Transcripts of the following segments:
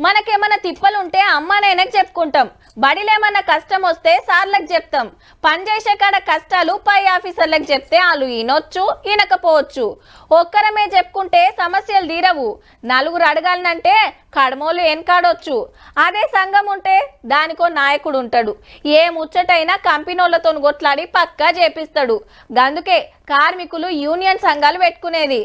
మనకేమన్నా తిప్పలుంటే అమ్మానైనాకు చెప్పుకుంటాం, బడిలేమన్నా కష్టం వస్తే సార్లకు చెప్తాం, పనిచేసే కాడ కష్టాలు పై ఆఫీసర్లకు చెప్తే వాళ్ళు ఈనొచ్చు ఈనకపోవచ్చు. ఒక్కరమే చెప్పుకుంటే సమస్యలు తీరవు. నలుగురు అడగాలనంటే కడమోలు వెనకాడొచ్చు. అదే సంఘం ఉంటే దానికో నాయకుడు ఉంటాడు. ఏ ముచ్చటైనా కంపెనీలతో కొట్లాడి పక్కా చేపిస్తాడు. అందుకే కార్మికులు యూనియన్ సంఘాలు పెట్టుకునేది.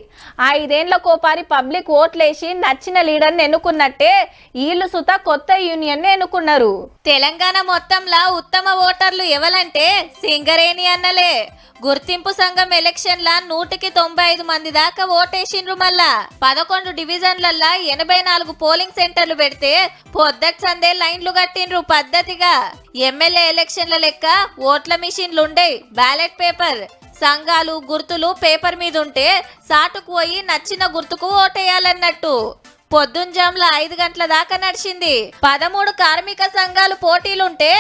5 ఏళ్ల కోపారి పబ్లిక్ ఓట్లేసి నచ్చిన లీడర్ని ఎన్నుకున్నట్టే వీళ్ళు సుత కొత్త యూనియన్ ఎన్నుకున్నారు. తెలంగాణ మొత్తంలో ఉత్తమ ఓటర్లు ఎవలంటే సింగరేణి అన్నలే. గుర్తింపు సంఘం ఎలక్షన్ల 195 మంది దాకా ఓటేసిండ్రు. మళ్ళా 11 డివిజన్లల్లా 84 పోలింగ్ సెంటర్లు పెడితే పొద్దటి సందే లైన్లు కట్టిండ్రు పద్ధతిగా. ఎమ్మెల్యే ఎలక్షన్ల లెక్క ఓట్ల మిషన్లు ఉండే, బ్యాలెట్ పేపర్, సంఘాలు గుర్తులు పేపర్ మీద ఉంటే సాటుకు పోయి నచ్చిన గుర్తుకు ఓటేయాలన్నట్టు. పొద్దుంజాంలో 5 గంటల దాకా నడిచింది. 13 కార్మిక సంఘాలు పోటీలుంటే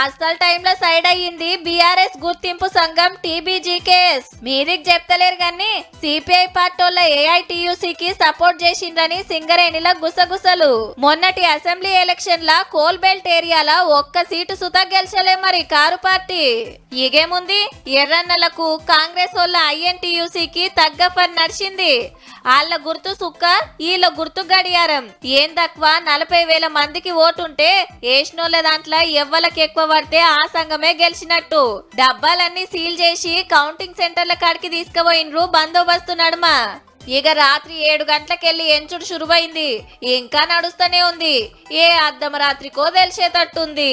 అసలు టైంలో సైడ్ అయ్యింది బీఆర్ఎస్ గుర్తింపు సంఘం టీబీజీకేఎస్. మీదికి చెప్తలేరు గాని సిపిఐ పార్టీల ఏఐటియుసికి సపోర్ట్ చేసిండ్రని సింగరేణిల గుసగుసలు. మొన్నటి అసెంబ్లీ ఎలక్షన్ లా కోల్ బెల్ట్ ఏరియాలో ఒక్క సీటు సుతా గెలిచలే మరి కారు పార్టీ. ఇగేముంది, ఎర్రన్నలకు కాంగ్రెస్ వాళ్ళ ఐఎన్టీయూసీకి తగ్గ పని నడిచింది. వాళ్ళ గుర్తు సుక్క, వీళ్ళ గుర్తు గడియారం. ఏం తక్కువ 40,000 మందికి ఓటుంటే ఏష్నోళ్ళ దాంట్లో ఎవ్వలకి ఎక్కువ పడితే ఆ సంఘమే గెలిచినట్టు. డబ్బాలన్నీ సీల్ చేసి కౌంటింగ్ సెంటర్ల కాడికి తీసుకుపోయినరు బందోబస్తు నడుమ. ఇక రాత్రి 7 గంటలకెళ్ళి ఎంచుడు శురువైంది. ఇంకా నడుస్తూనే ఉంది. ఏ అర్ధం రాత్రికో తెలిసేటట్టుంది.